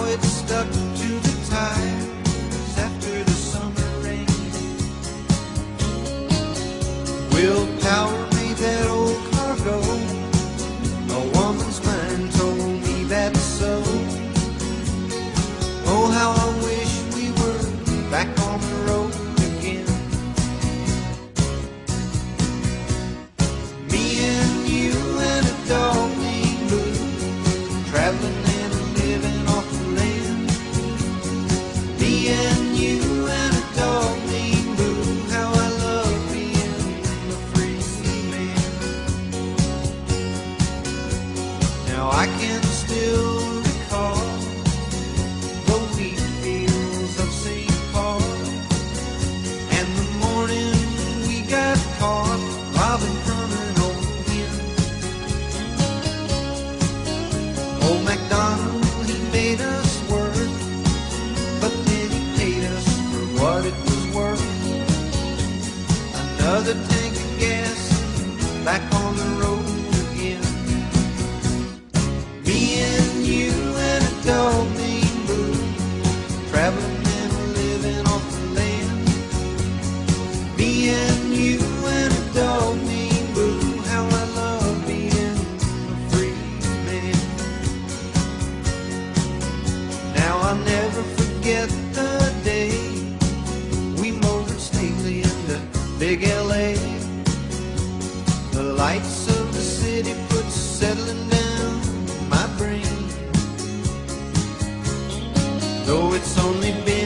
it stuck to the tires after the summer rain. Willpower made that old car go. A woman's mind told me that's so. Oh, how I wish we were back on the road again. Me and you and a dog named Blue, traveling and living off the land. Me and you and a dog named Blue, how I love being a free man. Now I can still recall the wheat fields of St. Paul, and the morning we got caught robbing coming home again. Old MacDonald, he made us work, but then he paid us for what it was worth. Another tank of gas, back on the road again. Me and you and a dog named Boo, traveling and living off the land. Me and you and a dog named Boo, how I love being a free man. Now I'll never forget the day we motored stately into big LA. The lights of the city put settling down my brain. Though it's only been